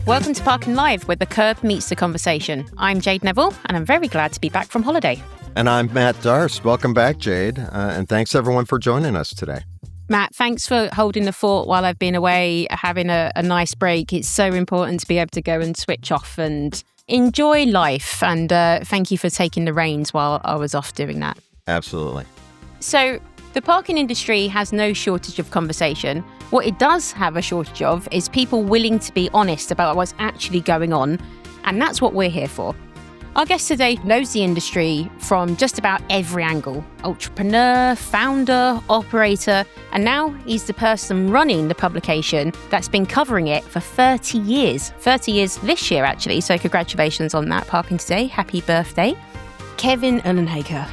Welcome to Parking Live, where the curb meets the conversation. I'm Jade Neville, and I'm very glad to be back from holiday. And I'm Matt Darst. Welcome back, Jade. And thanks, everyone, for joining us today. Matt, thanks for holding the fort while I've been away, having a nice break. It's so important to be able to go and switch off and enjoy life. And thank you for taking the reins while I was off doing that. Absolutely. So the parking industry has no shortage of conversation. What it does have a shortage of is people willing to be honest about what's actually going on. And that's what we're here for. Our guest today knows the industry from just about every angle. Entrepreneur, founder, operator, and now he's the person running the publication that's been covering it for 30 years. 30 years this year, actually. So congratulations on that, Parking Today. Happy birthday. Kevin Uhlenhaker,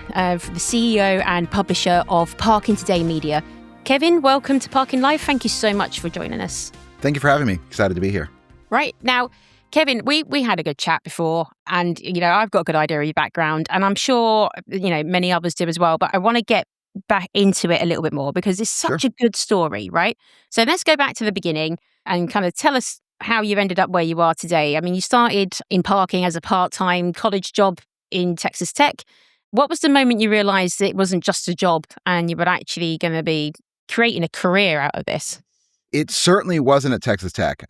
the CEO and publisher of Parking Today Media. Kevin, welcome to Parking Live. Thank you so much for joining us. Thank you for having me. Excited to be here. Right. Now, Kevin, we had a good chat before, and, I've got a good idea of your background, and I'm sure, many others do as well, but I want to get back into it a little bit more because it's such a good story, right? So let's go back to the beginning and kind of tell us how you ended up where you are today. I mean, you started in parking as a part-time college job in Texas Tech. What was the moment you realized it wasn't just a job and you were actually going to be creating a career out of this? It certainly wasn't at Texas Tech.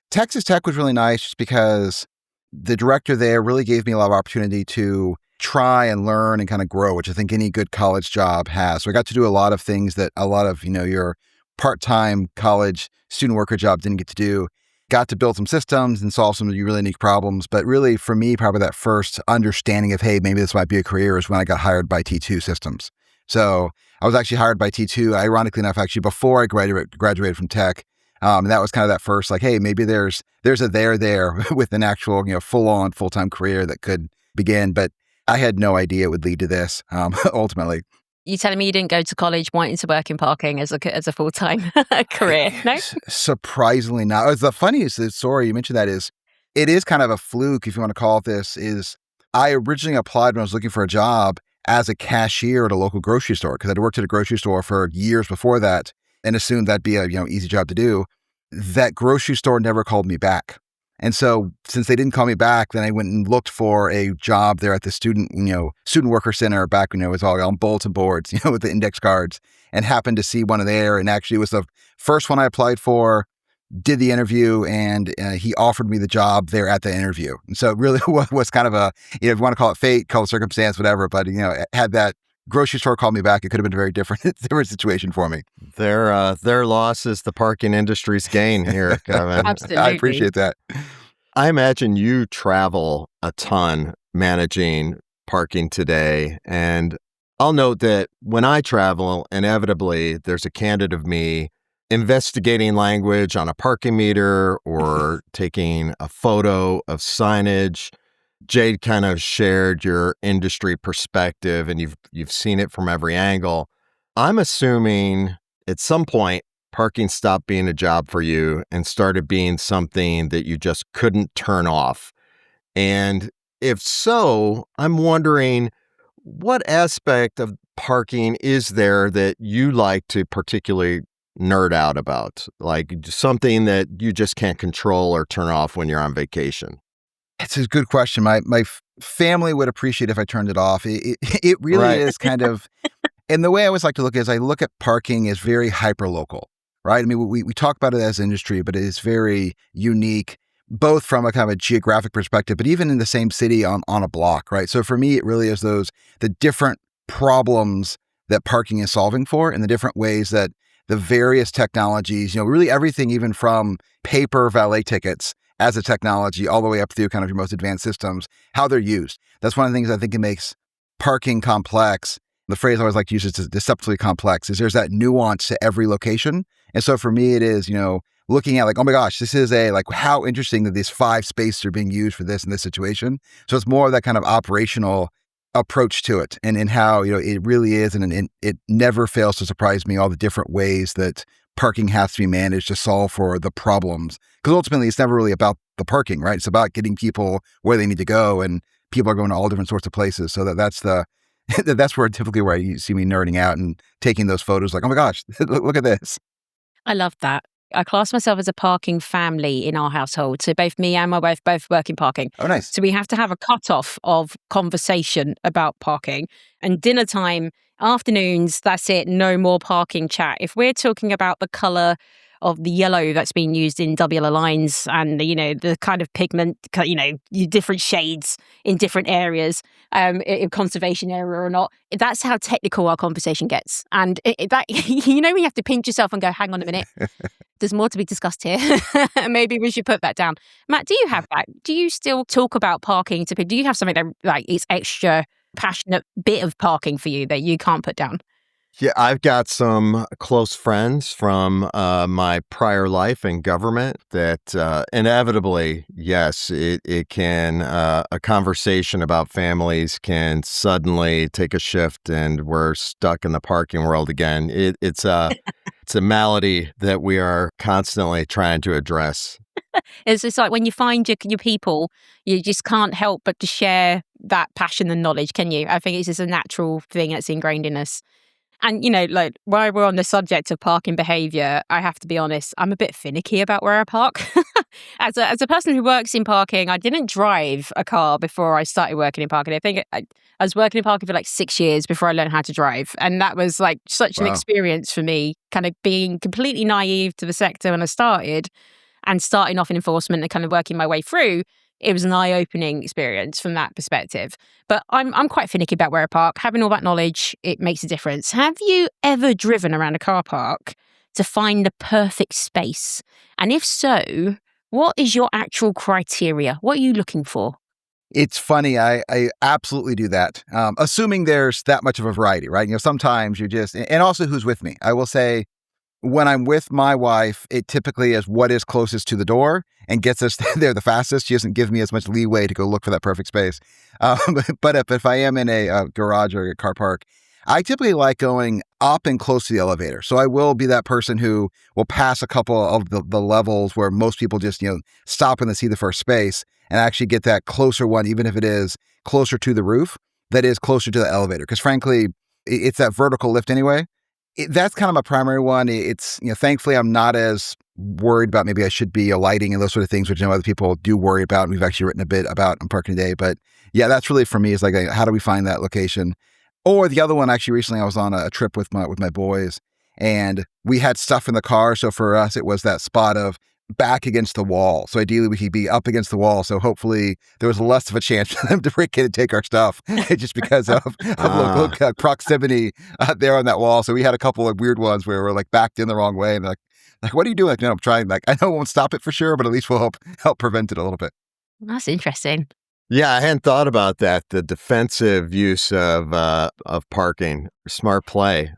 Texas Tech was really nice just because the director there really gave me a lot of opportunity to try and learn and kind of grow, which I think any good college job has. So I got to do a lot of things that a lot of, your part-time college student worker job didn't get to do. Got to build some systems and solve some really unique problems. But really, for me, probably that first understanding of, hey, maybe this might be a career is when I got hired by T2 Systems. So I was actually hired by T2, ironically enough, actually before I graduated from tech. And that was kind of that first, like, hey, maybe there's a there with an actual, full-on, full-time career that could begin. But I had no idea it would lead to this, ultimately. You telling me you didn't go to college wanting to work in parking as a full-time career, no? Surprisingly not. The funniest story, you mentioned that it is kind of a fluke, if you want to call it this, is I originally applied when I was looking for a job as a cashier at a local grocery store, because I'd worked at a grocery store for years before that and assumed that'd be a easy job to do. That grocery store never called me back. And so since they didn't call me back, then I went and looked for a job there at the student worker center back when it was all on bulletin boards, with the index cards, and happened to see one there. And actually it was the first one I applied for, did the interview, and he offered me the job there at the interview. And so it really was kind of a, if you want to call it fate, call it circumstance, whatever, but, had that grocery store called me back, it could have been a very different situation for me. Their loss is the parking industry's gain here, Kevin. Absolutely. I appreciate that. I imagine you travel a ton managing Parking Today. And I'll note that when I travel, inevitably, there's a candidate of me investigating language on a parking meter or taking a photo of signage. Jade kind of shared your industry perspective, and you've seen it from every angle. I'm assuming at some point parking stopped being a job for you and started being something that you just couldn't turn off. And if so, I'm wondering what aspect of parking is there that you like to particularly nerd out about, like something that you just can't control or turn off when you're on vacation? It's a good question. My family would appreciate if I turned it off. It really is kind of, and the way I always like to look is I look at parking as very hyper-local, right? I mean, we talk about it as industry, but it is very unique, both from a kind of a geographic perspective, but even in the same city on a block, right? So for me, it really is the different problems that parking is solving for and the different ways that the various technologies, really everything, even from paper valet tickets as a technology all the way up through kind of your most advanced systems, how they're used. That's one of the things I think it makes parking complex. The phrase I always like to use is deceptively complex, is there's that nuance to every location. And so for me, it is, looking at like, oh my gosh, this is how interesting that these 5 spaces are being used for this in this situation. So it's more of that kind of operational approach to it and how, it really is. And it never fails to surprise me all the different ways that parking has to be managed to solve for the problems. Because ultimately, it's never really about the parking, right? It's about getting people where they need to go. And people are going to all different sorts of places. So that's where typically where you see me nerding out and taking those photos like, oh my gosh, look at this. I love that. I class myself as a parking family in our household. So both me and my wife both work in parking. Oh, nice. So we have to have a cutoff of conversation about parking. And dinner time, afternoons, that's it. No more parking chat. If we're talking about the colour of the yellow that's being used in double yellow lines and, the kind of pigment, different shades in different areas, in conservation area or not, that's how technical our conversation gets. And when you have to pinch yourself and go, hang on a minute. There's more to be discussed here. Maybe we should put that down. Matt, do you have that? Do you still talk about parking to people? Do you have something that is extra passionate bit of parking for you that you can't put down? Yeah, I've got some close friends from my prior life in government that inevitably, yes, it can, a conversation about families can suddenly take a shift and we're stuck in the parking world again. It's a malady that we are constantly trying to address. It's just like when you find your people, you just can't help but to share that passion and knowledge, can you? I think it's just a natural thing that's ingrained in us. And, while we're on the subject of parking behavior, I have to be honest, I'm a bit finicky about where I park. As a person who works in parking, I didn't drive a car before I started working in parking. I think I was working in parking for like 6 years before I learned how to drive. And that was like such an experience for me, kind of being completely naive to the sector when I started and starting off in enforcement and kind of working my way through. It was an eye-opening experience from that perspective. But I'm quite finicky about where I park. Having all that knowledge, it makes a difference. Have you ever driven around a car park to find the perfect space? And if so, what is your actual criteria? What are you looking for? It's funny. I absolutely do that. Assuming there's that much of a variety, right? Sometimes you just, and also who's with me. I will say, when I'm with my wife, it typically is what is closest to the door and gets us there the fastest. She doesn't give me as much leeway to go look for that perfect space. But if I am in a garage or a car park, I typically like going up and close to the elevator. So I will be that person who will pass a couple of the levels where most people just, stop when they see the first space and actually get that closer one, even if it is closer to the roof, that is closer to the elevator. Because frankly, it's that vertical lift anyway. That's kind of my primary one. It's, thankfully I'm not as worried about maybe I should be lighting and those sort of things, which other people do worry about. And we've actually written a bit about on Parking Today. But yeah, that's really for me is like, how do we find that location? Or the other one, actually recently I was on a trip with my boys and we had stuff in the car. So for us, it was that spot of back against the wall. So ideally we could be up against the wall. So hopefully there was less of a chance for them to break in and take our stuff just because of local proximity there on that wall. So we had a couple of weird ones where we're like backed in the wrong way and like, what are you doing? Like, no, I'm trying. Like, I know it won't stop it for sure, but at least we'll help prevent it a little bit. That's interesting. Yeah, I hadn't thought about that. The defensive use of parking, smart play.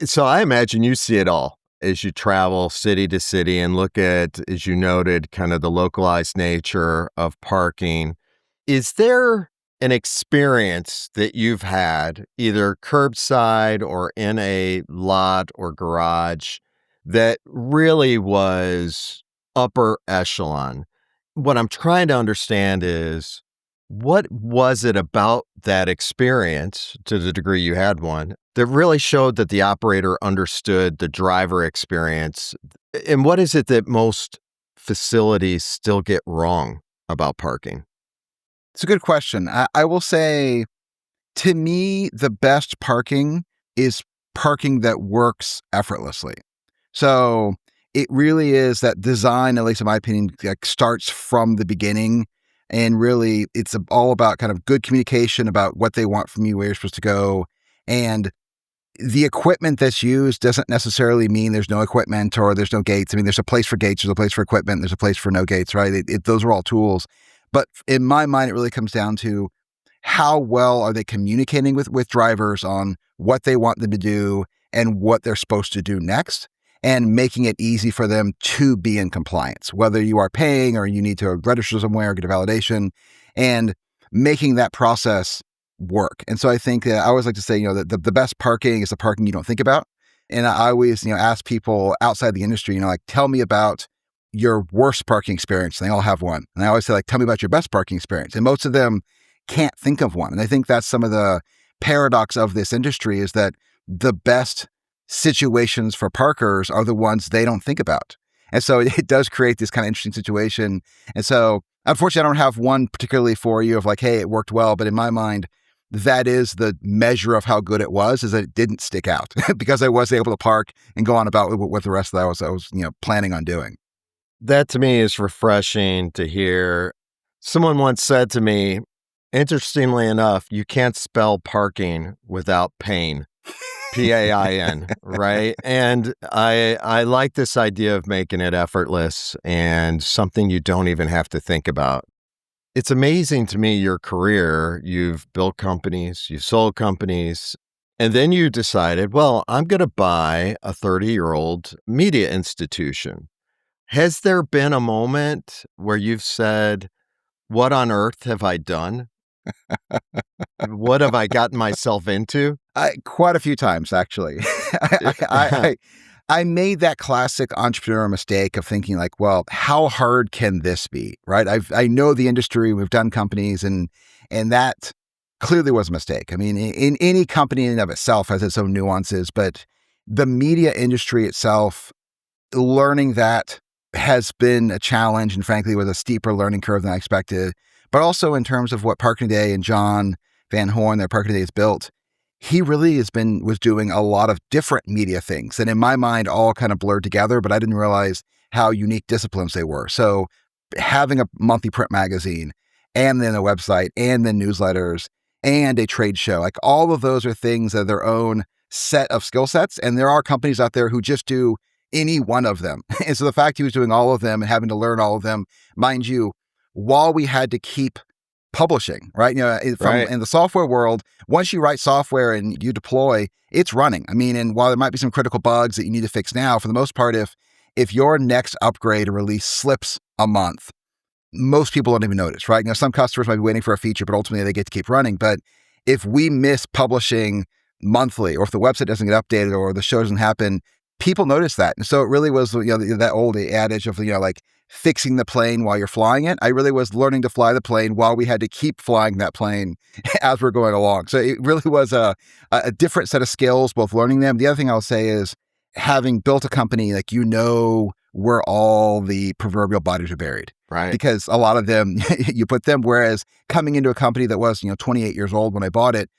So I imagine you see it all as you travel city to city and look at, as you noted, kind of the localized nature of parking. Is there an experience that you've had, either curbside or in a lot or garage, that really was upper echelon? What I'm trying to understand is, what was it about that experience, to the degree you had one, that really showed that the operator understood the driver experience? And what is it that most facilities still get wrong about parking? It's a good question. I will say, to me, the best parking is parking that works effortlessly. So it really is that design, at least in my opinion, like starts from the beginning. And really, it's all about kind of good communication about what they want from you, where you're supposed to go. And the equipment that's used doesn't necessarily mean there's no equipment or there's no gates. I mean, there's a place for gates, there's a place for equipment, there's a place for no gates, right? Those are all tools. But in my mind, it really comes down to how well are they communicating with drivers on what they want them to do and what they're supposed to do next, and making it easy for them to be in compliance, whether you are paying or you need to register somewhere or get a validation, and making that process work. And so I think that I always like to say, that the best parking is the parking you don't think about. And I always, ask people outside the industry, like, tell me about your worst parking experience. And they all have one. And I always say, like, tell me about your best parking experience. And most of them can't think of one. And I think that's some of the paradox of this industry, is that the best situations for parkers are the ones they don't think about. And so it does create this kind of interesting situation. And so unfortunately, I don't have one particularly for you of like, hey, it worked well. But in my mind, that is the measure of how good it was, is that it didn't stick out because I was able to park and go on about what the rest of that I was planning on doing. That to me is refreshing to hear. Someone once said to me, interestingly enough, you can't spell parking without pain. PAIN, right? And I like this idea of making it effortless and something you don't even have to think about. It's amazing to me, your career. You've built companies, you've sold companies, and then you decided, well, I'm going to buy a 30-year-old media institution. Has there been a moment where you've said, what on earth have I done? What have I gotten myself into? Quite a few times, actually. I made that classic entrepreneur mistake of thinking like, well, how hard can this be, right? I know the industry, we've done companies, and that clearly was a mistake. I mean, in any company in and of itself has its own nuances, but the media industry itself, learning that has been a challenge, and frankly, was a steeper learning curve than I expected. But also in terms of what Parking Today and John Van Horn, that Parking Today has built, he really was doing a lot of different media things that in my mind all kind of blurred together, but I didn't realize how unique disciplines they were. So having a monthly print magazine and then a website and then newsletters and a trade show, like all of those are things that are their own set of skill sets. And there are companies out there who just do any one of them. And so the fact he was doing all of them and having to learn all of them, mind you, while we had to keep publishing, right? In the software world, once you write software and you deploy, it's running. I mean, and while there might be some critical bugs that you need to fix now, for the most part, if your next upgrade or release slips a month, most people don't even notice, right? Some customers might be waiting for a feature, but ultimately they get to keep running. But if we miss publishing monthly, or if the website doesn't get updated or the show doesn't happen, people notice that. And so it really was, that old adage of, like fixing the plane while you're flying it. I really was learning to fly the plane while we had to keep flying that plane as we're going along. So it really was a different set of skills, both learning them. The other thing I'll say is, having built a company, like, where all the proverbial bodies are buried. Right. Because a lot of them, you put them, whereas coming into a company that was, 28 years old when I bought it,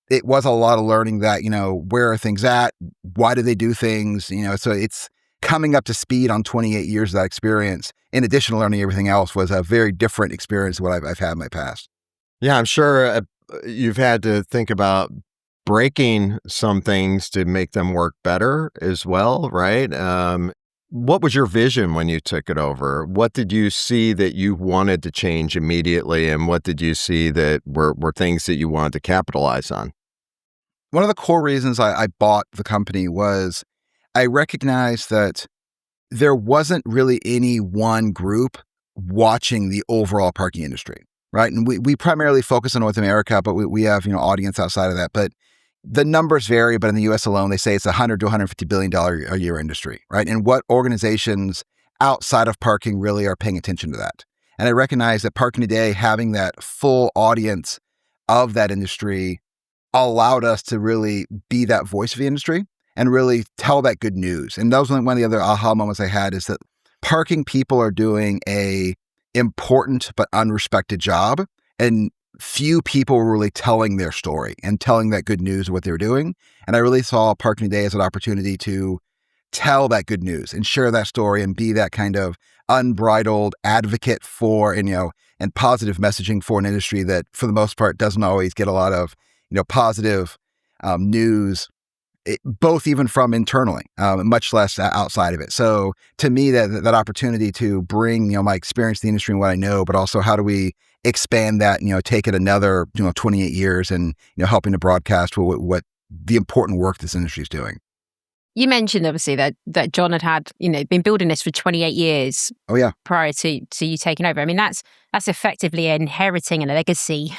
it was a lot of learning that, where are things at? Why do they do things? So it's coming up to speed on 28 years of that experience, in addition to learning everything else, was a very different experience than what I've had in my past. Yeah, I'm sure you've had to think about breaking some things to make them work better as well, right? What was your vision when you took it over? What did you see that you wanted to change immediately? And what did you see that were things that you wanted to capitalize on? One of the core reasons I bought the company was I recognized that there wasn't really any one group watching the overall parking industry, right? And we primarily focus on North America, but we have, audience outside of that. But the numbers vary, but in the US alone, they say it's $100 to $150 billion a year industry, right? And what organizations outside of parking really are paying attention to that? And I recognize that Parking Today, having that full audience of that industry, allowed us to really be that voice of the industry and really tell that good news. And that was one of the other aha moments I had, is that parking people are doing a important but unrespected job, and few people were really telling their story and telling that good news of what they were doing. And I really saw Parking Today as an opportunity to tell that good news and share that story and be that kind of unbridled advocate for, and positive messaging for an industry that for the most part doesn't always get a lot of, positive news, both even from internally, much less outside of it. So to me, that opportunity to bring, my experience in the industry and what I know, but also how do we expand that, take it another, 28 years and, helping to broadcast what the important work this industry is doing. You mentioned obviously that John had been building this for 28 years. Oh yeah. Prior to you taking over. I mean, that's effectively inheriting a legacy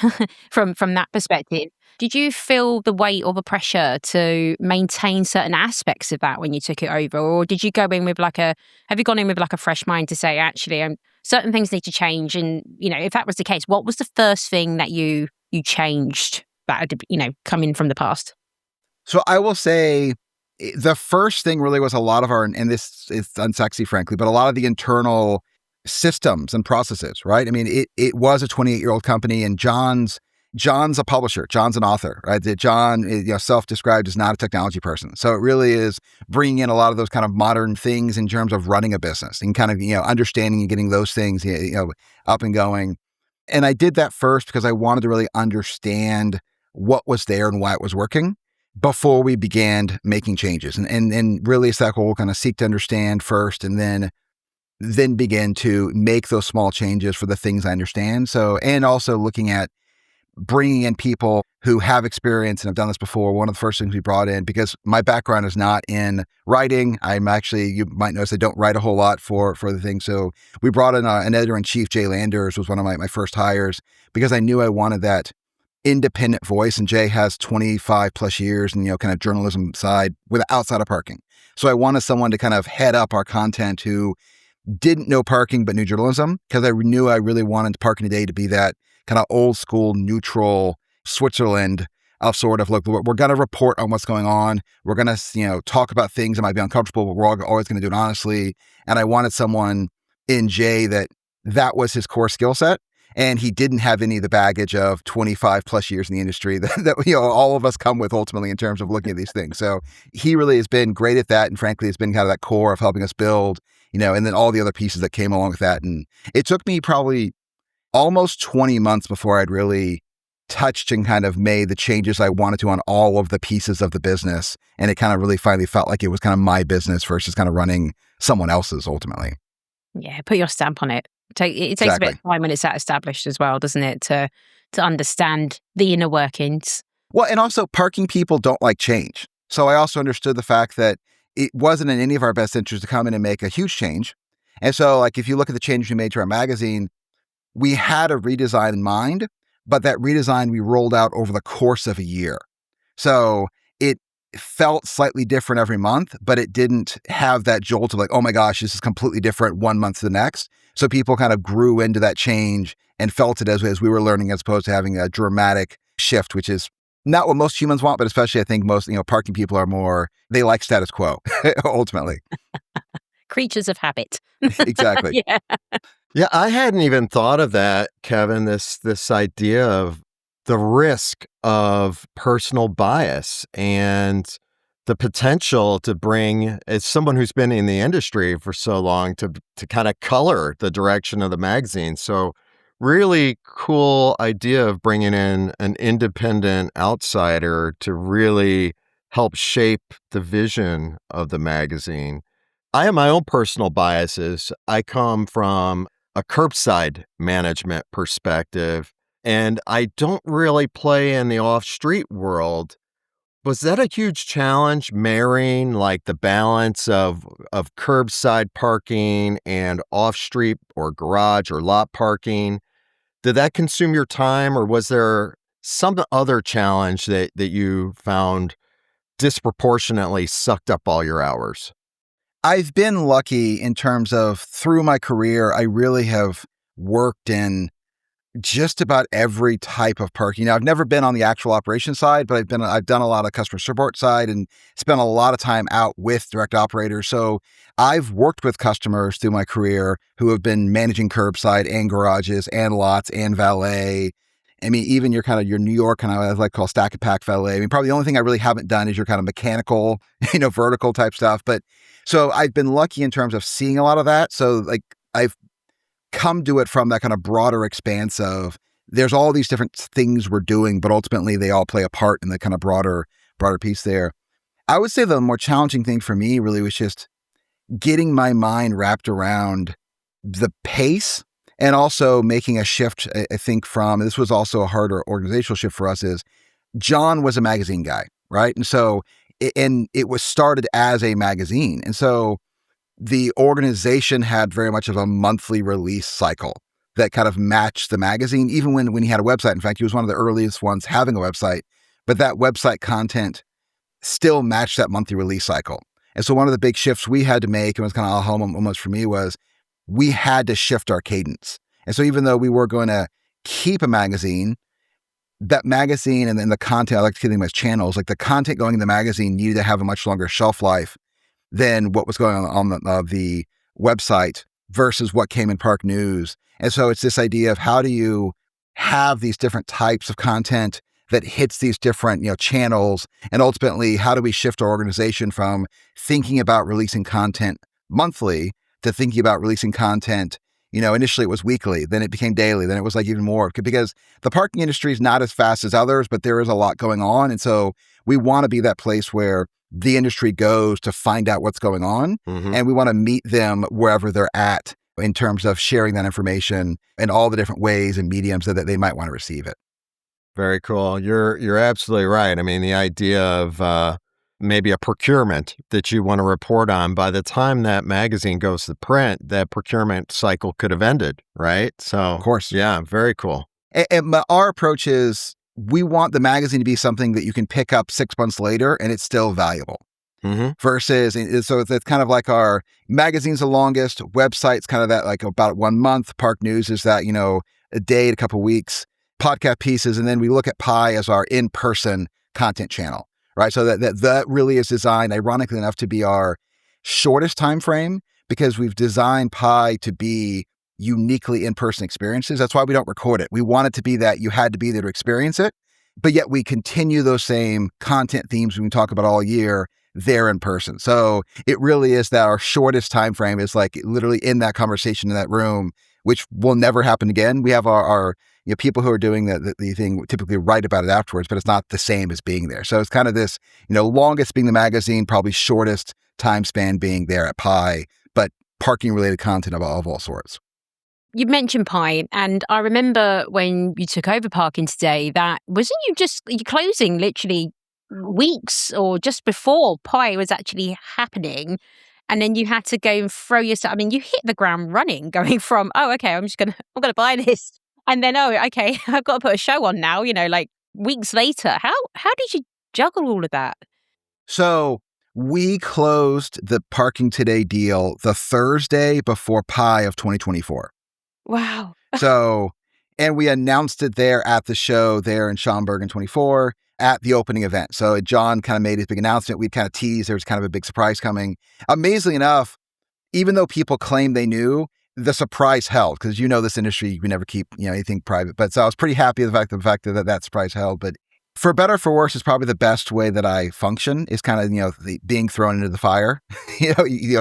from that perspective. Did you feel the weight or the pressure to maintain certain aspects of that when you took it over, or did you go in with have you gone in with a fresh mind to say, actually, certain things need to change? And if that was the case, what was the first thing that you changed that had come in from the past? So I will say the first thing really was a lot of and this is unsexy, frankly, but a lot of the internal systems and processes, right? I mean, it was a 28-year-old company, and John's a publisher. John's an author, right? John is self-described as not a technology person. So it really is bringing in a lot of those kind of modern things in terms of running a business and kind of, understanding and getting those things, up and going. And I did that first because I wanted to really understand what was there and why it was working before we began making changes. And really it's that whole kind of seek to understand first, and then begin to make those small changes for the things I understand. So, and also looking at bringing in people who have experience and have done this before. One of the first things we brought in, because my background is not in writing. I'm actually, you might notice I don't write a whole lot for the thing. So we brought in an editor-in-chief, Jay Landers, was one of my first hires, because I knew I wanted that independent voice. And Jay has 25 plus years in, kind of journalism side outside of parking. So I wanted someone to kind of head up our content who didn't know parking but knew journalism, because I knew I really wanted Parking Today to be that kind of old school, neutral Switzerland of sort of, look, we're going to report on what's going on. We're going to, talk about things that might be uncomfortable, but we're always going to do it honestly. And I wanted someone in Jay that was his core skill set. And he didn't have any of the baggage of 25 plus years in the industry that all of us come with ultimately in terms of looking at these things. So he really has been great at that. And frankly, it's been kind of that core of helping us build, and then all the other pieces that came along with that. And it took me probably almost 20 months before I'd really touched and kind of made the changes I wanted to on all of the pieces of the business. And it kind of really finally felt like it was kind of my business versus kind of running someone else's ultimately. Yeah, put your stamp on it. It takes a bit of time when it's that established as well, doesn't it, to understand the inner workings. Well, and also parking people don't like change. So I also understood the fact that it wasn't in any of our best interest to come in and make a huge change. And so if you look at the change we made to our magazine, we had a redesign in mind, but that redesign we rolled out over the course of a year. So it felt slightly different every month, but it didn't have that jolt of oh my gosh, this is completely different 1 month to the next. So people kind of grew into that change and felt it as we were learning, as opposed to having a dramatic shift, which is not what most humans want, but especially I think most, parking people are more, they like status quo, ultimately. Creatures of habit. Exactly. Yeah. Yeah, I hadn't even thought of that, Kevin, this idea of the risk of personal bias and the potential to bring, as someone who's been in the industry for so long, to kind of color the direction of the magazine. So really cool idea of bringing in an independent outsider to really help shape the vision of the magazine. I have my own personal biases. I come from a curbside management perspective, and I don't really play in the off-street world. Was that a huge challenge, marrying the balance of curbside parking and off-street or garage or lot parking? Did that consume your time, or was there some other challenge that you found disproportionately sucked up all your hours? I've been lucky in terms of, through my career, I really have worked in just about every type of parking. Now, I've never been on the actual operation side, but I've done a lot of customer support side and spent a lot of time out with direct operators. So I've worked with customers through my career who have been managing curbside and garages and lots and valet. I mean, even your New York kind of, I like to call stack and pack valet. I mean, probably the only thing I really haven't done is your kind of mechanical, vertical type stuff. But so I've been lucky in terms of seeing a lot of that. So I've come to it from that kind of broader expanse of, there's all these different things we're doing, but ultimately they all play a part in the kind of broader piece there. I would say the more challenging thing for me really was just getting my mind wrapped around the pace, and also making a shift, I think, from, and this was also a harder organizational shift for us, is John was a magazine guy, right? And so and it was started as a magazine. And so the organization had very much of a monthly release cycle that kind of matched the magazine, even when he had a website. In fact, he was one of the earliest ones having a website, but that website content still matched that monthly release cycle. And so one of the big shifts we had to make, and it was kind of aha moment for me, was we had to shift our cadence. And so even though we were going to keep a magazine, that magazine and then the content, I like to think of them as channels, like the content going in the magazine needed to have a much longer shelf life than what was going on the website versus what came in Park News. And so it's this idea of how do you have these different types of content that hits these different, channels, and ultimately how do we shift our organization from thinking about releasing content monthly to thinking about releasing content. Initially it was weekly, then it became daily, then it was like even more, because the parking industry is not as fast as others, but there is a lot going on. And so we want to be that place where the industry goes to find out what's going on. Mm-hmm. And we want to meet them wherever they're at in terms of sharing that information in all the different ways and mediums that they might want to receive it. Very cool. You're absolutely right. I mean, the idea of maybe a procurement that you want to report on, by the time that magazine goes to print, that procurement cycle could have ended, right? So, of course. Yeah, very cool. And our approach is we want the magazine to be something that you can pick up 6 months later and it's still valuable. Mm-hmm. Versus, so it's kind of like our magazine's the longest, website's kind of that like about 1 month, Park News is that, a day, a couple of weeks, podcast pieces, and then we look at Pi as our in-person content channel, right? So that really is designed, ironically enough, to be our shortest time frame because we've designed Pi to be uniquely in-person experiences. That's why we don't record it. We want it to be that you had to be there to experience it, but yet we continue those same content themes we talk about all year there in person. So it really is that our shortest time frame is like literally in that conversation in that room, which will never happen again. We have our people who are doing the thing typically write about it afterwards, but it's not the same as being there. So it's kind of this, longest being the magazine, probably shortest time span being there at Pi, but parking related content of all sorts. You mentioned Pi, and I remember when you took over Parking Today, that wasn't you closing literally weeks or just before Pi was actually happening, and then you had to go and throw yourself. I mean, you hit the ground running, going from okay, I'm gonna buy this, and then okay, I've got to put a show on now. Like weeks later. How did you juggle all of that? So we closed the Parking Today deal the Thursday before Pi of 2024. Wow. So, and we announced it there at the show there in Schaumburg in 24 at the opening event. So John kind of made his big announcement. We'd kind of teased there was kind of a big surprise coming. Amazingly enough, even though people claimed they knew, the surprise held, because this industry, you can never keep anything private. But so I was pretty happy with the fact that surprise held. But for better or for worse, is probably the best way that I function is kind of being thrown into the fire.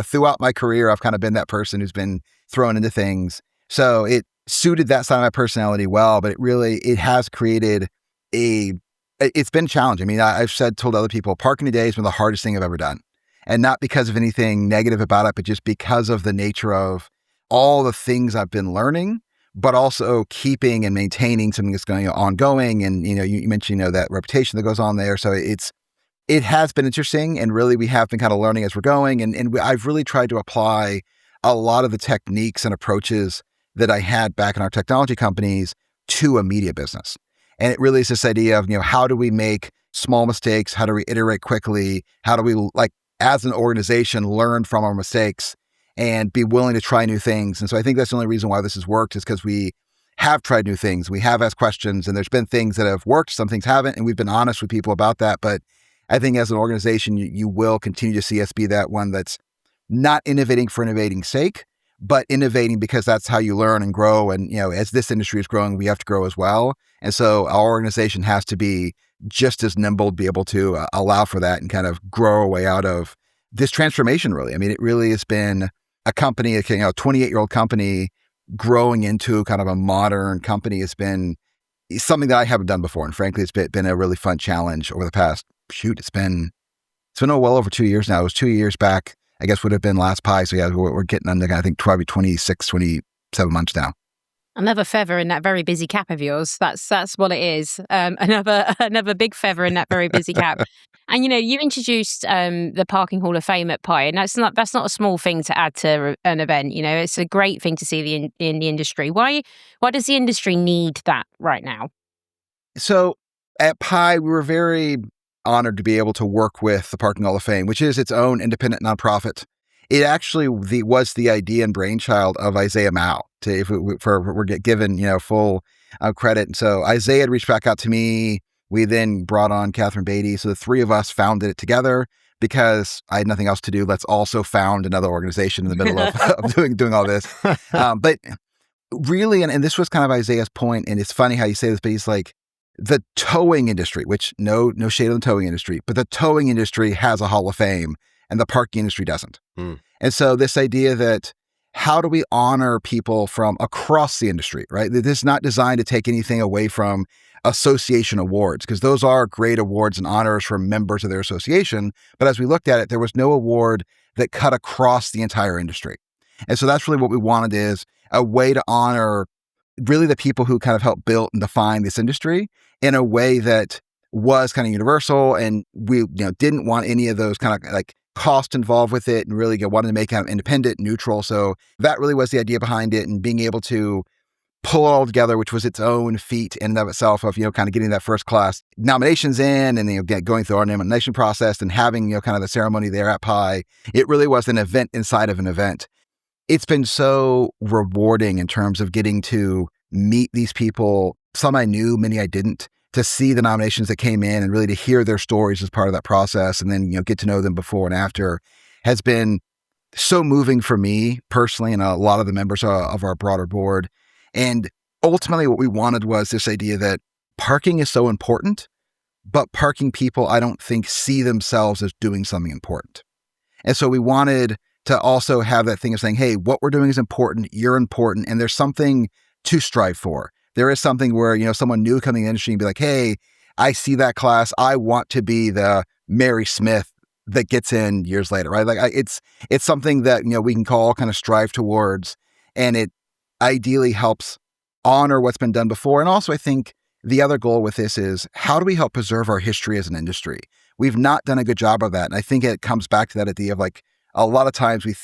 Throughout my career, I've kind of been that person who's been thrown into things. So it suited that side of my personality well, but it has created it's been challenging. I mean, I've told other people, Parking Today has been the hardest thing I've ever done. And not because of anything negative about it, but just because of the nature of all the things I've been learning, but also keeping and maintaining something that's going ongoing. And, you mentioned, that reputation that goes on there. So it has been interesting. And really, we have been kind of learning as we're going. And I've really tried to apply a lot of the techniques and approaches that I had back in our technology companies to a media business. And it really is this idea of, how do we make small mistakes? How do we iterate quickly? How do we, as an organization, learn from our mistakes and be willing to try new things? And so I think that's the only reason why this has worked is because we have tried new things. We have asked questions, and there's been things that have worked, some things haven't, and we've been honest with people about that. But I think as an organization, you will continue to see us be that one that's not innovating for innovating's sake, but innovating because that's how you learn and grow. And, as this industry is growing, we have to grow as well. And so our organization has to be just as nimble to be able to allow for that and kind of grow our way out of this transformation, really. I mean, it really has been a company, a 28-year-old company growing into kind of a modern company has been something that I haven't done before. And frankly, it's been a really fun challenge over the past, it's been well over 2 years now. It was 2 years back, I guess would have been last Pi. So yeah, we're getting under, I think, probably 26, 27 months now. Another feather in that very busy cap of yours. That's what it is. Another big feather in that very busy cap. And you introduced the Parking Hall of Fame at Pi, and that's not a small thing to add to an event. It's a great thing to see in the industry. Why does the industry need that right now? So at Pi, we were very honored to be able to work with the Parking Hall of Fame, which is its own independent nonprofit. It actually was the idea and brainchild of Isaiah Mao. We're given full credit. And so Isaiah had reached back out to me. We then brought on Catherine Beatty. So the three of us founded it together because I had nothing else to do. Let's also found another organization in the middle of doing all this. But really, and this was kind of Isaiah's point, and it's funny how you say this, but he's like, the towing industry, which no shade on the towing industry, but the towing industry has a Hall of Fame and the parking industry doesn't. And so this idea that how do we honor people from across the industry, right? This is not designed to take anything away from association awards, because those are great awards and honors for members of their association. But as we looked at it, there was no award that cut across the entire industry. And so that's really what we wanted, is a way to honor really the people who kind of helped build and define this industry in a way that was kind of universal. And we didn't want any of those kind of like cost involved with it, and really wanted to make it independent, neutral. So that really was the idea behind it, and being able to pull it all together, which was its own feat in and of itself of, kind of getting that first class nominations in, and going through our nomination process and having, kind of the ceremony there at Pi. It really was an event inside of an event. It's been so rewarding in terms of getting to meet these people. Some I knew, many I didn't, to see the nominations that came in and really to hear their stories as part of that process, and then, get to know them before and after, has been so moving for me personally and a lot of the members of our broader board. And ultimately what we wanted was this idea that parking is so important, but parking people, I don't think, see themselves as doing something important. And so we wanted to also have that thing of saying, hey, what we're doing is important, you're important, and there's something to strive for. There is something where, someone new coming in the industry and be like, hey, I see that class. I want to be the Mary Smith that gets in years later, right? Like it's something that, we can all kind of strive towards, and it ideally helps honor what's been done before. And also I think the other goal with this is, how do we help preserve our history as an industry? We've not done a good job of that. And I think it comes back to that idea of like, a lot of times we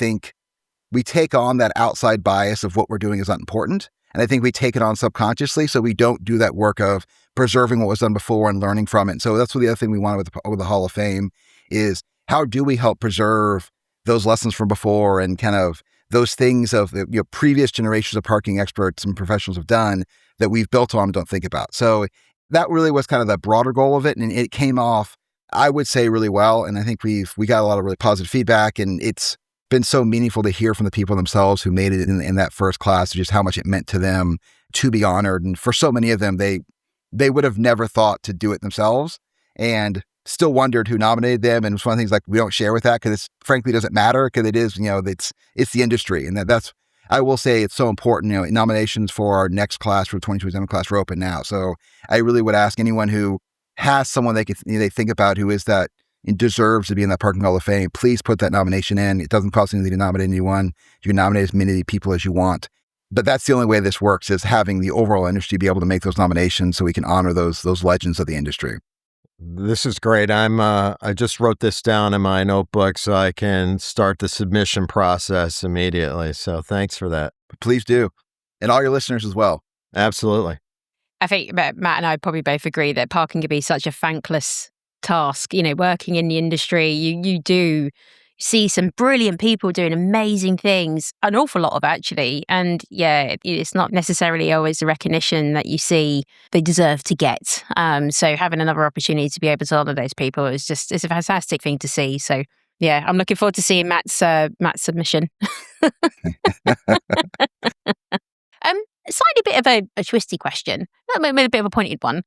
take on that outside bias of what we're doing is not important. And I think we take it on subconsciously, so we don't do that work of preserving what was done before and learning from it. So that's what the other thing we wanted with the Hall of Fame is, how do we help preserve those lessons from before and kind of those things of the previous generations of parking experts and professionals have done that we've built on and don't think about. So that really was kind of the broader goal of it. And it came off, I would say, really well. And I think we got a lot of really positive feedback, and it's been so meaningful to hear from the people themselves who made it in that first class, just how much it meant to them to be honored. And for so many of them, they would have never thought to do it themselves, and still wondered who nominated them. And it's one of the things like we don't share with that because it frankly doesn't matter, because it is, it's the industry. And that's, I will say it's so important. Nominations for our next class, for the 2027 class, are open now. So I really would ask anyone who has someone they think about who is that and deserves to be in that Parking Hall of Fame, please put that nomination in. It doesn't cost anything to nominate anyone. You can nominate as many people as you want. But that's the only way this works, is having the overall industry be able to make those nominations so we can honor those legends of the industry. This is great. I just wrote this down in my notebook so I can start the submission process immediately. So thanks for that. Please do. And all your listeners as well. Absolutely. I think Matt and I probably both agree that parking can be such a thankless task. Working in the industry, you do see some brilliant people doing amazing things, an awful lot of actually. And yeah, it's not necessarily always the recognition that you see they deserve to get. So having another opportunity to be able to honor those people it's a fantastic thing to see. So yeah, I'm looking forward to seeing Matt's submission. Slightly bit of a twisty question, maybe a bit of a pointed one.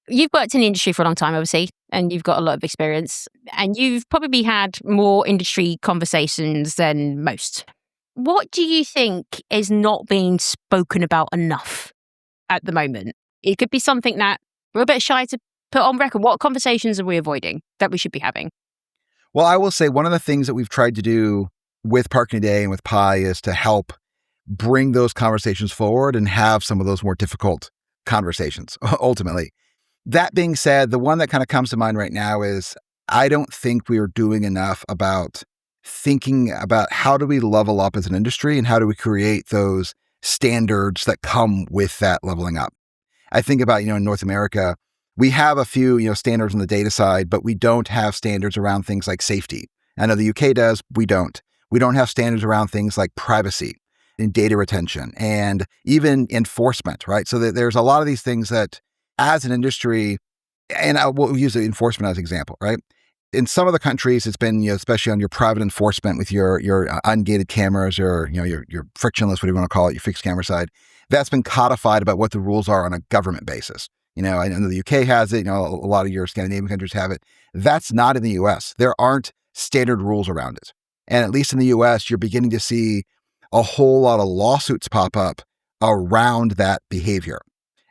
You've worked in the industry for a long time, obviously, and you've got a lot of experience, and you've probably had more industry conversations than most. What do you think is not being spoken about enough at the moment? It could be something that we're a bit shy to put on record. What conversations are we avoiding that we should be having? Well, I will say one of the things that we've tried to do with Parking Today and with Pi is to help bring those conversations forward and have some of those more difficult conversations, ultimately. That being said, the one that kind of comes to mind right now is I don't think we are doing enough about thinking about how do we level up as an industry and how do we create those standards that come with that leveling up. I think about, in North America, we have a few, standards on the data side, but we don't have standards around things like safety. I know the UK does, we don't. We don't have standards around things like privacy and data retention and even enforcement, right? So that there's a lot of these things that as an industry, and I will use enforcement as an example, right? In some of the countries, it's been, especially on your private enforcement with your ungated cameras or, your frictionless, what do you want to call it, your fixed camera side, that's been codified about what the rules are on a government basis. I know the UK has it, a lot of your Scandinavian countries have it. That's not in the US. There aren't standard rules around it. And at least in the US, you're beginning to see a whole lot of lawsuits pop up around that behavior.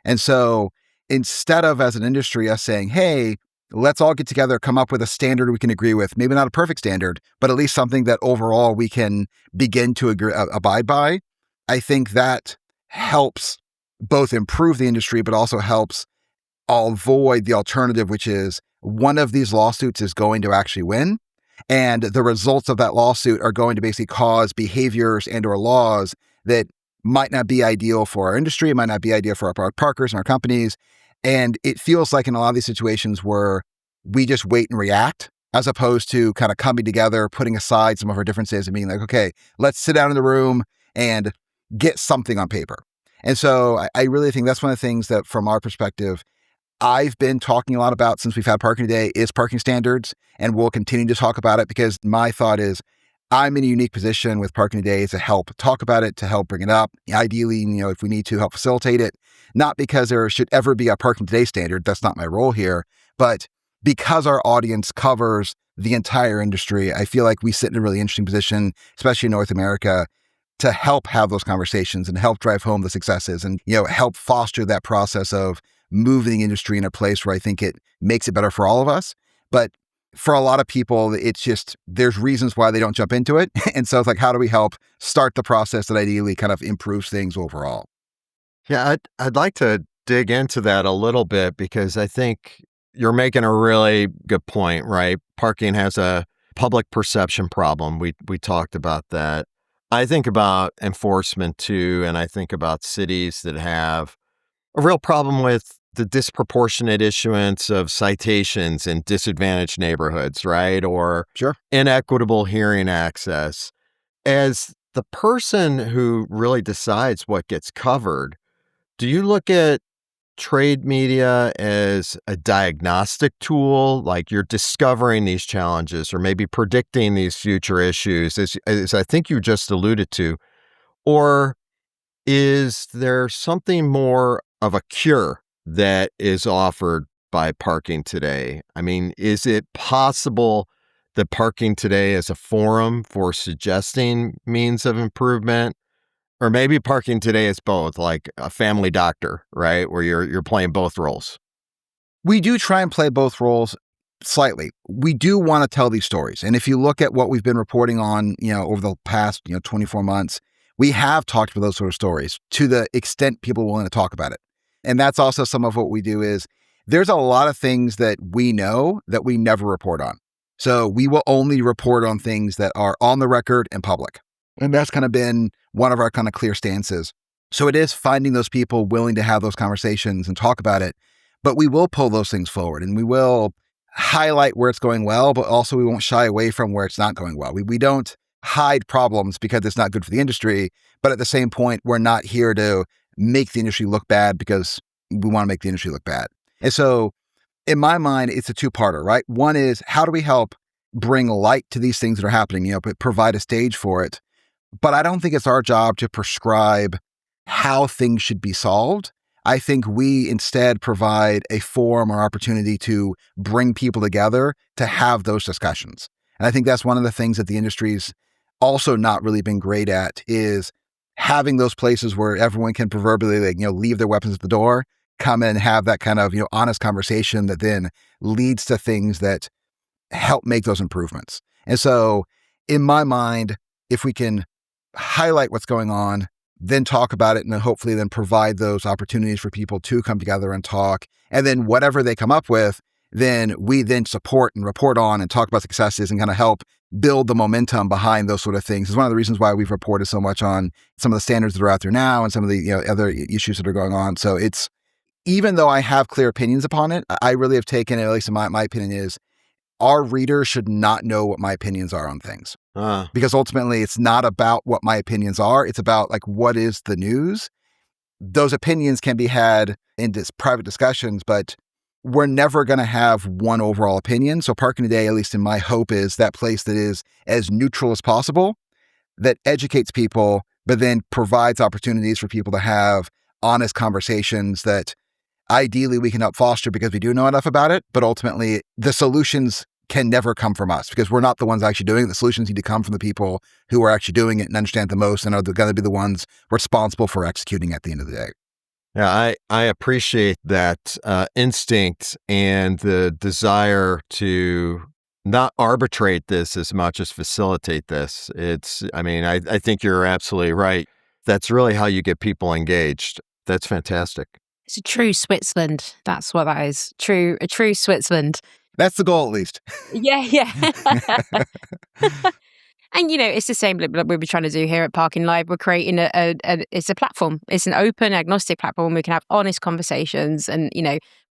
And so instead of, as an industry, us saying, hey, let's all get together, come up with a standard we can agree with, maybe not a perfect standard, but at least something that overall we can begin to abide by, I think that helps both improve the industry, but also helps avoid the alternative, which is one of these lawsuits is going to actually win. And the results of that lawsuit are going to basically cause behaviors and or laws that might not be ideal for our industry, might not be ideal for our parkers and our companies. And it feels like in a lot of these situations where we just wait and react, as opposed to kind of coming together, putting aside some of our differences and being like, okay, let's sit down in the room and get something on paper. And so I really think that's one of the things that from our perspective, I've been talking a lot about since we've had Parking Today is parking standards, and we'll continue to talk about it because my thought is I'm in a unique position with Parking Today to help talk about it, to help bring it up. Ideally, if we need to help facilitate it, not because there should ever be a Parking Today standard, that's not my role here, but because our audience covers the entire industry, I feel like we sit in a really interesting position, especially in North America, to help have those conversations and help drive home the successes and, help foster that process of moving the industry in a place where I think it makes it better for all of us. But for a lot of people, it's just, there's reasons why they don't jump into it. And so it's like, how do we help start the process that ideally kind of improves things overall? Yeah, I'd like to dig into that a little bit because I think you're making a really good point, right? Parking has a public perception problem. We talked about that. I think about enforcement too, and I think about cities that have a real problem with the disproportionate issuance of citations in disadvantaged neighborhoods, right? Or Sure. inequitable hearing access. As the person who really decides what gets covered, do you look at trade media as a diagnostic tool, like you're discovering these challenges or maybe predicting these future issues, as I think you just alluded to? Or is there something more of a cure that is offered by Parking Today? I mean, is it possible that Parking Today is a forum for suggesting means of improvement? Or maybe Parking Today is both, like a family doctor, right? Where you're playing both roles. We do try and play both roles slightly. We do want to tell these stories. And if you look at what we've been reporting on, over the past, 24 months, we have talked about those sort of stories to the extent people are willing to talk about it. And that's also some of what we do is there's a lot of things that we know that we never report on. So we will only report on things that are on the record and public. And that's kind of been one of our kind of clear stances. So it is finding those people willing to have those conversations and talk about it, but we will pull those things forward and we will highlight where it's going well, but also we won't shy away from where it's not going well. We don't hide problems because it's not good for the industry, but at the same point, we're not here to make the industry look bad because we want to make the industry look bad. And so in my mind, it's a two-parter, right? One is how do we help bring light to these things that are happening, but provide a stage for it. But I don't think it's our job to prescribe how things should be solved. I think we instead provide a forum or opportunity to bring people together to have those discussions. And I think that's one of the things that the industry's also not really been great at is having those places where everyone can proverbially leave their weapons at the door, come in and have that kind of honest conversation that then leads to things that help make those improvements. And so in my mind, if we can highlight what's going on, then talk about it, and then hopefully then provide those opportunities for people to come together and talk. And then whatever they come up with, then we then support and report on and talk about successes and kind of help build the momentum behind those sort of things. It's one of the reasons why we've reported so much on some of the standards that are out there now and some of the other issues that are going on. So it's, even though I have clear opinions upon it, I really have taken it, at least in my opinion, is our readers should not know what my opinions are on things. Because ultimately it's not about what my opinions are. It's about like, what is the news? Those opinions can be had in private discussions, but we're never going to have one overall opinion. So Parking Today, at least in my hope, is that place that is as neutral as possible, that educates people, but then provides opportunities for people to have honest conversations that ideally we can help foster because we do know enough about it. But ultimately, the solutions can never come from us because we're not the ones actually doing it. The solutions need to come from the people who are actually doing it and understand the most and are going to be the ones responsible for executing at the end of the day. Yeah, I appreciate that instinct and the desire to not arbitrate this as much as facilitate this. I think you're absolutely right. That's really how you get people engaged. That's fantastic. It's a true Switzerland. That's what that is. A true Switzerland. That's the goal, at least. Yeah. And, it's the same that we'll be trying to do here at Parking Live. We're creating it's a platform. It's an open, agnostic platform. We can have honest conversations. And,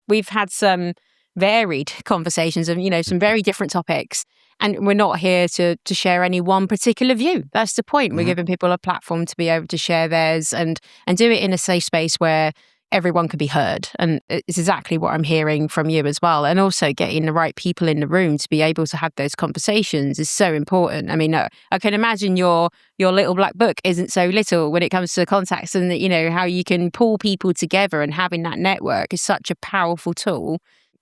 we've had some varied conversations of, some very different topics. And we're not here to share any one particular view. That's the point. We're giving people a platform to be able to share theirs and do it in a safe space where everyone could be heard. And it's exactly what I'm hearing from you as well. And also getting the right people in the room to be able to have those conversations is so important. I mean, I can imagine your little black book isn't so little when it comes to contacts, and that, how you can pull people together, and having that network is such a powerful tool.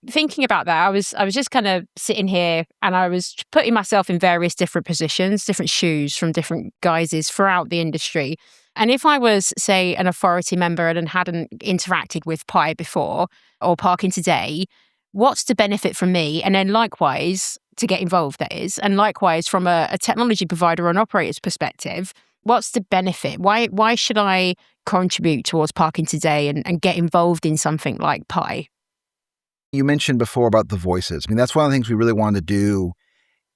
Thinking about that, I was just kind of sitting here and I was putting myself in various different positions, different shoes from different guises throughout the industry. And if I was, say, an authority member and hadn't interacted with Pi before or Parking Today, what's the benefit from me? And then likewise, to get involved, that is. And likewise, from a technology provider or an operator's perspective, what's the benefit? Why should I contribute towards Parking Today and get involved in something like Pi? You mentioned before about the voices. I mean, that's one of the things we really wanted to do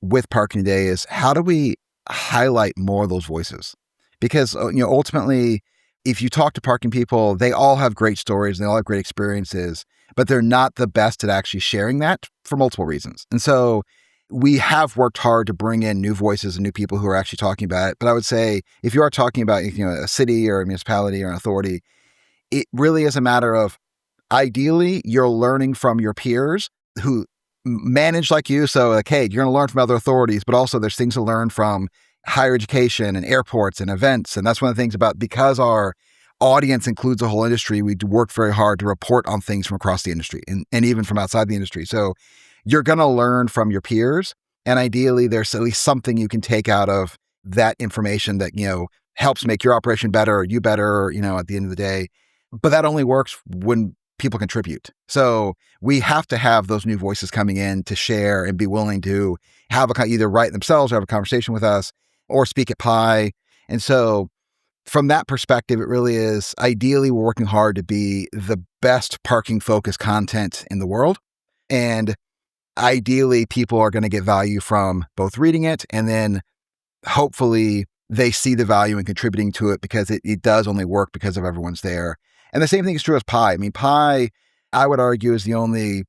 with Parking Today is how do we highlight more of those voices? Because, ultimately, if you talk to parking people, they all have great stories and they all have great experiences, but they're not the best at actually sharing that for multiple reasons. And so we have worked hard to bring in new voices and new people who are actually talking about it. But I would say if you are talking about, a city or a municipality or an authority, it really is a matter of ideally you're learning from your peers who manage like you. So hey, you're going to learn from other authorities, but also there's things to learn from higher education and airports and events. And that's one of the things about, because our audience includes the whole industry, we work very hard to report on things from across the industry and even from outside the industry. So you're going to learn from your peers. And ideally, there's at least something you can take out of that information that, helps make your operation better or you better, at the end of the day. But that only works when people contribute. So we have to have those new voices coming in to share and be willing to have either write themselves or have a conversation with us or speak at Pi. And so from that perspective, it really is, ideally, we're working hard to be the best parking focused content in the world. And ideally, people are going to get value from both reading it and then hopefully they see the value in contributing to it, because it does only work because of everyone's there. And the same thing is true as Pi. I mean, Pi, I would argue, is the only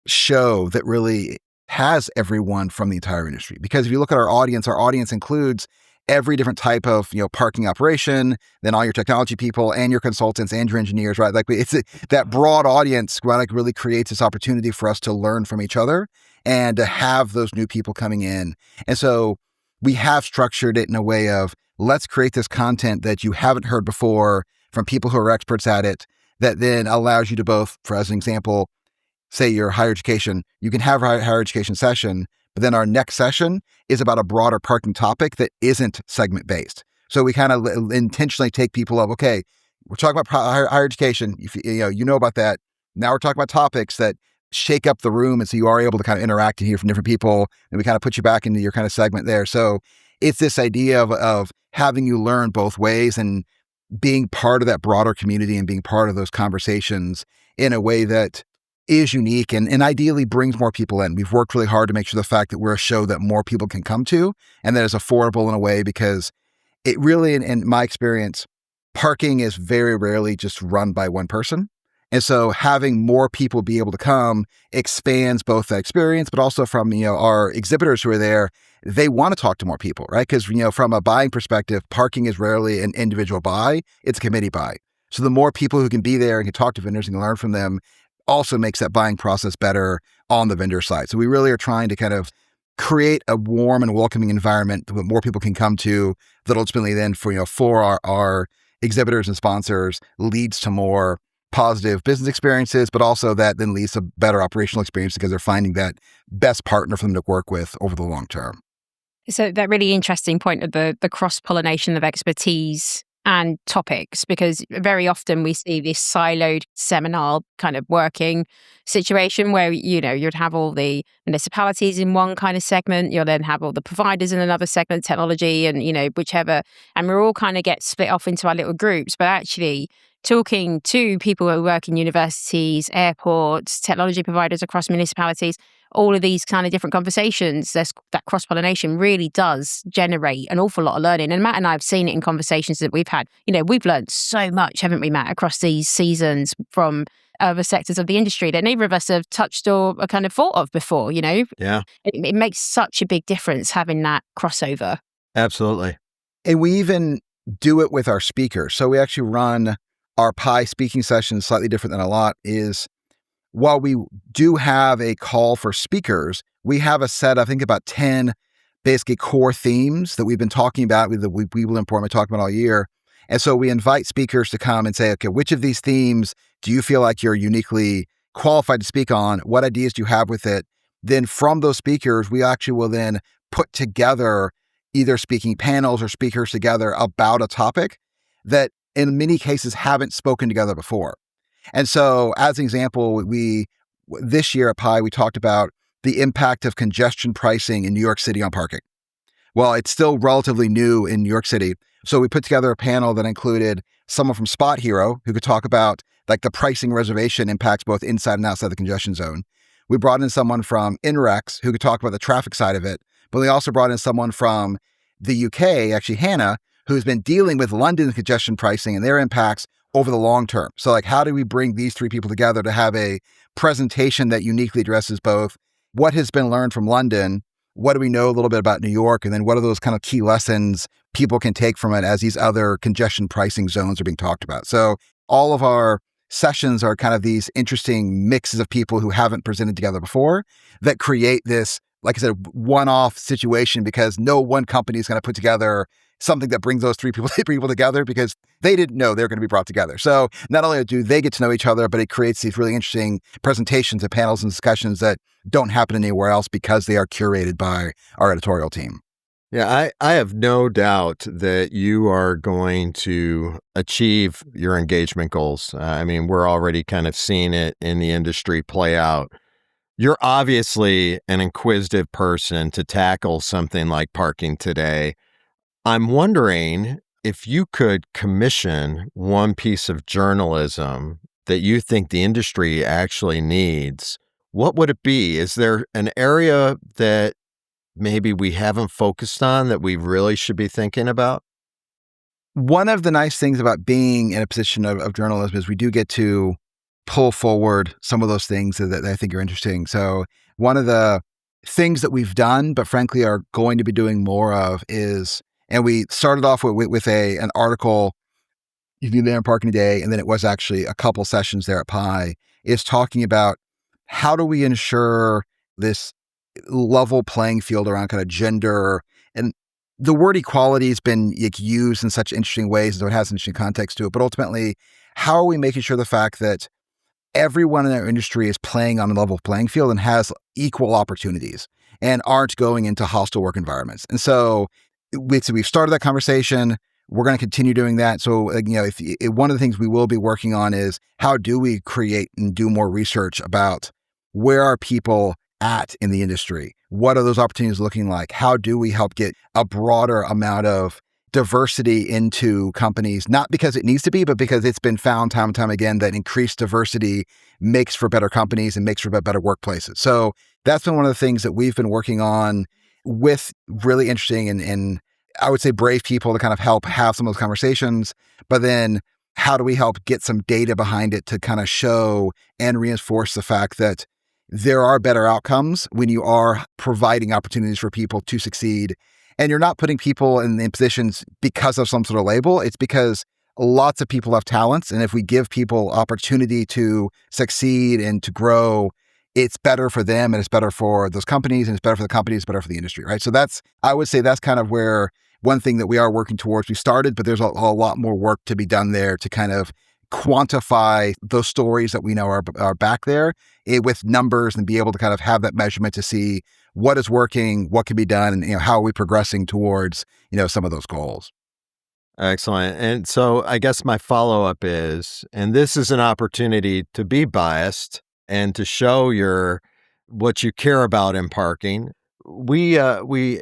show that really has everyone from the entire industry. Because if you look at our audience includes every different type of, parking operation, then all your technology people and your consultants and your engineers, right? Like it's that broad audience, right, really creates this opportunity for us to learn from each other and to have those new people coming in. And so we have structured it in a way of, let's create this content that you haven't heard before from people who are experts at it, that then allows you to both, for as an example, say your higher education, you can have a higher education session, but then our next session is about a broader parking topic that isn't segment based. So we kind of intentionally take people up, okay, we're talking about higher education, you know about that. Now we're talking about topics that shake up the room, and so you are able to kind of interact and hear from different people, and we kind of put you back into your kind of segment there. So it's this idea of having you learn both ways, and being part of that broader community and being part of those conversations in a way that is unique and ideally brings more people in. We've worked really hard to make sure the fact that we're a show that more people can come to and that is affordable in a way, because it really, in my experience, parking is very rarely just run by one person. And so having more people be able to come expands both that experience, but also from, our exhibitors who are there, they want to talk to more people, right? Because, from a buying perspective, parking is rarely an individual buy, it's a committee buy. So the more people who can be there and can talk to vendors and learn from them also makes that buying process better on the vendor side. So we really are trying to kind of create a warm and welcoming environment that more people can come to, that ultimately then for our exhibitors and sponsors leads to more positive business experiences, but also that then leads to better operational experience because they're finding that best partner for them to work with over the long term. So that really interesting point of the cross-pollination of expertise and topics, because very often we see this siloed seminar kind of working situation where, you'd have all the municipalities in one kind of segment, you'll then have all the providers in another segment, technology and, whichever, and we're all kind of get split off into our little groups. But actually talking to people who work in universities, airports, technology providers across municipalities, all of these kind of different conversations, that cross-pollination really does generate an awful lot of learning. And Matt and I have seen it in conversations that we've had. We've learned so much, haven't we, Matt, across these seasons from other sectors of the industry that neither of us have touched or kind of thought of before, Yeah. It makes such a big difference having that crossover. Absolutely. And we even do it with our speakers. So we actually run our PI speaking sessions slightly different than a lot is, while we do have a call for speakers, we have a set, I think about 10 basically core themes that we've been talking about, we will inform and talk about all year. And so we invite speakers to come and say, okay, which of these themes do you feel like you're uniquely qualified to speak on? What ideas do you have with it? Then from those speakers, we actually will then put together either speaking panels or speakers together about a topic that in many cases haven't spoken together before. And so as an example, this year at PI, we talked about the impact of congestion pricing in New York City on parking. Well, it's still relatively new in New York City. So we put together a panel that included someone from Spot Hero who could talk about like the pricing reservation impacts both inside and outside the congestion zone. We brought in someone from INREX who could talk about the traffic side of it. But we also brought in someone from the UK, actually Hannah, who's been dealing with London congestion pricing and their impacts over the long term. So like, how do we bring these three people together to have a presentation that uniquely addresses both what has been learned from London, what do we know a little bit about New York, and then what are those kind of key lessons people can take from it as these other congestion pricing zones are being talked about. So all of our sessions are kind of these interesting mixes of people who haven't presented together before that create this, like I said, one-off situation, because no one company is going to put together something that brings those three people together because they didn't know they're going to be brought together. So not only do they get to know each other, but it creates these really interesting presentations and panels and discussions that don't happen anywhere else because they are curated by our editorial team. Yeah, I have no doubt that you are going to achieve your engagement goals. I mean, we're already kind of seeing it in the industry play out. You're obviously an inquisitive person to tackle something like parking today. I'm wondering if you could commission one piece of journalism that you think the industry actually needs. What would it be? Is there an area that maybe we haven't focused on that we really should be thinking about? One of the nice things about being in a position of journalism is we do get to pull forward some of those things that I think are interesting. So one of the things that we've done, but frankly are going to be doing more of is, and we started off with an article, you can be there in Parking Day, and then it was actually a couple sessions there at PI, is talking about how do we ensure this level playing field around kind of gender. And the word equality has been used in such interesting ways, so it has an interesting context to it. But ultimately, how are we making sure the fact that everyone in our industry is playing on a level playing field and has equal opportunities and aren't going into hostile work environments? And so we've started that conversation. We're going to continue doing that. So, if one of the things we will be working on is how do we create and do more research about where are people at in the industry? What are those opportunities looking like? How do we help get a broader amount of diversity into companies, not because it needs to be, but because it's been found time and time again that increased diversity makes for better companies and makes for better workplaces. So that's been one of the things that we've been working on with really interesting and I would say brave people to kind of help have some of those conversations. But then how do we help get some data behind it to kind of show and reinforce the fact that there are better outcomes when you are providing opportunities for people to succeed. And you're not putting people in positions because of some sort of label. It's because lots of people have talents. And if we give people opportunity to succeed and to grow, it's better for them and it's better for those companies and it's better for the companies, it's better for the industry, right? So I would say that's kind of where one thing that we are working towards. We started, but there's a lot more work to be done there to kind of quantify those stories that we know are back there with numbers and be able to kind of have that measurement to see what is working, what can be done, and how are we progressing towards some of those goals. Excellent. And so I guess my follow-up is, and this is an opportunity to be biased and to show what you care about in parking. We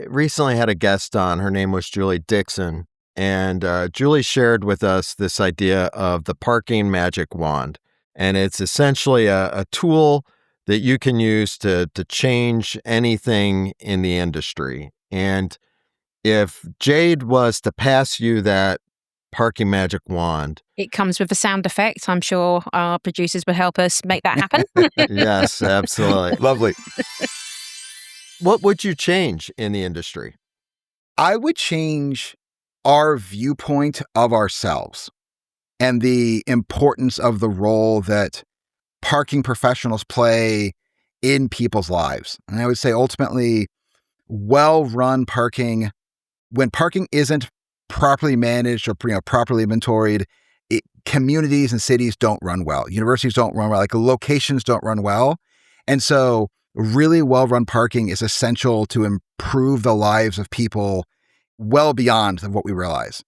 recently had a guest on. Her name was Julie Dixon, and Julie shared with us this idea of the parking magic wand. And it's essentially a tool that you can use to change anything in the industry. And if Jade was to pass you that parking magic wand, it comes with a sound effect. I'm sure our producers will help us make that happen. Yes, absolutely. Lovely. What would you change in the industry? I would change our viewpoint of ourselves and the importance of the role that parking professionals play in people's lives. And I would say ultimately, well-run parking, when parking isn't properly managed or properly inventoried, communities and cities don't run well. Universities don't run well. Like locations don't run well. And so really well-run parking is essential to improve the lives of people well beyond what we realize.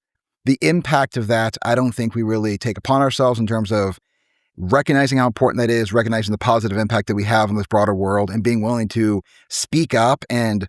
The impact of that, I don't think we really take upon ourselves in terms of recognizing how important that is, recognizing the positive impact that we have in this broader world, and being willing to speak up and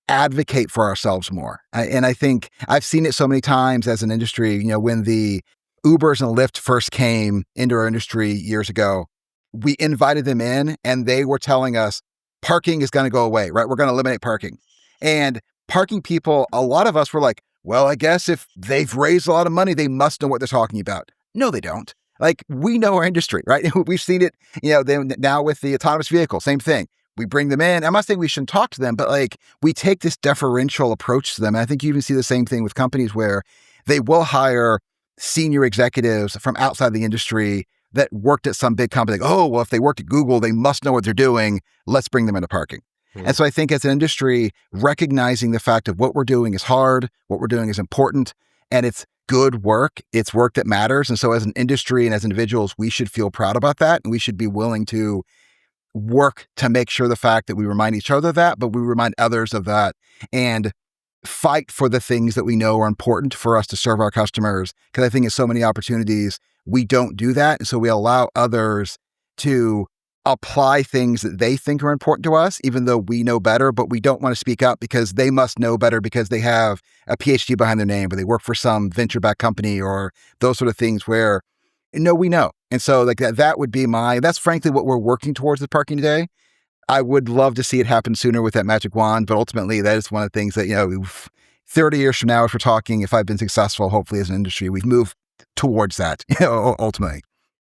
advocate for ourselves more. And I think I've seen it so many times as an industry, when the Ubers and Lyft first came into our industry years ago, we invited them in and they were telling us parking is going to go away, right? We're going to eliminate parking. And parking people, a lot of us were like, well, I guess if they've raised a lot of money, they must know what they're talking about. No, they don't. Like, we know our industry, right? We've seen it, now with the autonomous vehicle, same thing. We bring them in. I'm not saying we shouldn't talk to them, but we take this deferential approach to them. And I think you even see the same thing with companies where they will hire senior executives from outside the industry that worked at some big company. Like, oh, well, if they worked at Google, they must know what they're doing. Let's bring them into parking. And so I think as an industry, recognizing the fact of what we're doing is hard, what we're doing is important, and it's good work. It's work that matters. And so as an industry and as individuals, we should feel proud about that. And we should be willing to work to make sure the fact that we remind each other of that, but we remind others of that and fight for the things that we know are important for us to serve our customers. Because I think in so many opportunities, we don't do that. And so we allow others to apply things that they think are important to us, even though we know better, but we don't want to speak up because they must know better because they have a PhD behind their name, or they work for some venture-backed company or those sort of things where, no, we know. And so that would be that's frankly what we're working towards with parking today. I would love to see it happen sooner with that magic wand, but ultimately that is one of the things that, 30 years from now, if we're talking, if I've been successful, hopefully as an industry, we've moved towards that, ultimately.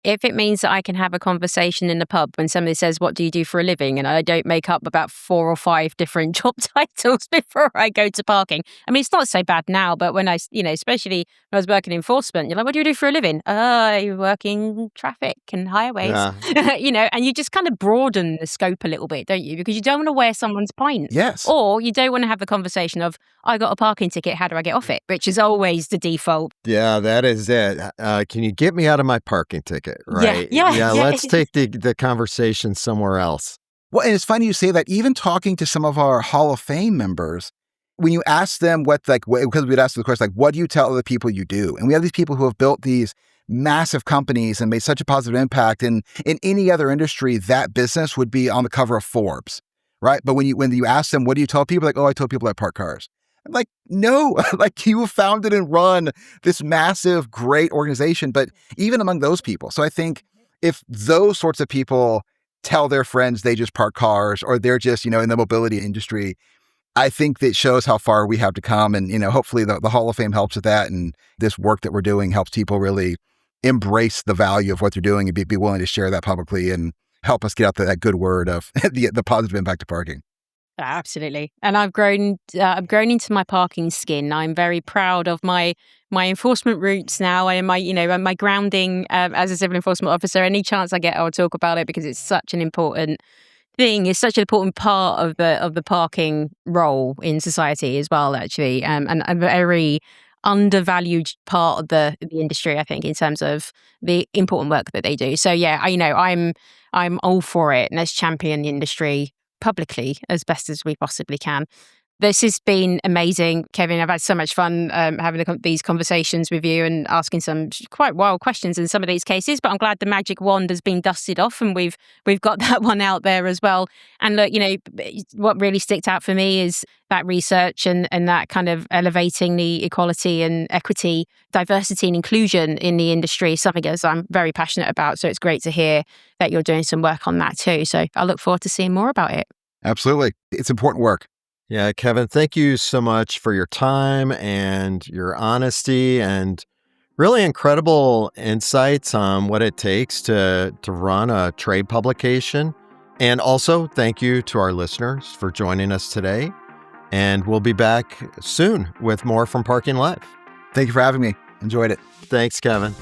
If it means that I can have a conversation in the pub when somebody says, what do you do for a living? And I don't make up about 4 or 5 different job titles before I go to parking. I mean, it's not so bad now, but when especially when I was working in enforcement, you're like, what do you do for a living? I work in traffic and highways, and you just kind of broaden the scope a little bit, don't you? Because you don't want to wear someone's pint. Yes. Or you don't want to have the conversation of, I got a parking ticket, how do I get off it? Which is always the default. Yeah, that is it. Can you get me out of my parking ticket? Right. Yeah. Let's take the conversation somewhere else. Well, and it's funny you say that. Even talking to some of our Hall of Fame members, when you ask them because we'd ask the question, what do you tell other people you do? And we have these people who have built these massive companies and made such a positive impact. And in any other industry, that business would be on the cover of Forbes, right? But when you ask them, what do you tell people? Like, oh, I tell people I park cars. I'm like, no, like you have founded and run this massive, great organization, but even among those people. So I think if those sorts of people tell their friends they just park cars or they're just, in the mobility industry, I think that shows how far we have to come. And, hopefully the Hall of Fame helps with that. And this work that we're doing helps people really embrace the value of what they're doing and be willing to share that publicly and help us get out that good word of the positive impact of parking. Absolutely. And I've grown into my parking skin. I'm very proud of my enforcement roots now and my grounding as a civil enforcement officer. Any chance I get, I'll talk about it because it's such an important thing. It's such an important part of the parking role in society as well, actually, and a very undervalued part of the industry, I think, in terms of the important work that they do. So yeah, I'm all for it, and let's champion the industry publicly as best as we possibly can. This has been amazing, Kevin. I've had so much fun having these conversations with you and asking some quite wild questions in some of these cases. But I'm glad the magic wand has been dusted off and we've got that one out there as well. And look, what really sticked out for me is that research and that kind of elevating the equality and equity, diversity and inclusion in the industry, something as I'm very passionate about. So it's great to hear that you're doing some work on that too. So I look forward to seeing more about it. Absolutely. It's important work. Yeah, Kevin, thank you so much for your time and your honesty and really incredible insights on what it takes to run a trade publication. And also, thank you to our listeners for joining us today. And we'll be back soon with more from Parking Live. Thank you for having me. Enjoyed it. Thanks, Kevin.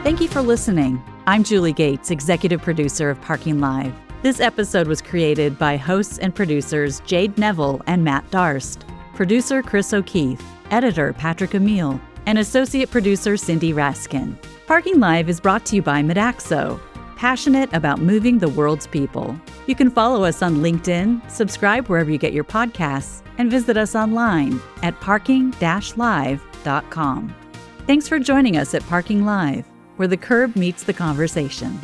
Thank you for listening. I'm Julie Gates, executive producer of Parking Live. This episode was created by hosts and producers Jade, Neville, and Matt Darst, producer Chris O'Keefe, editor Patrick Emile, and associate producer Cindy Raskin. Parking Live is brought to you by Modaxo, passionate about moving the world's people. You can follow us on LinkedIn, subscribe wherever you get your podcasts, and visit us online at parking-live.com. Thanks for joining us at Parking Live, where the curb meets the conversation.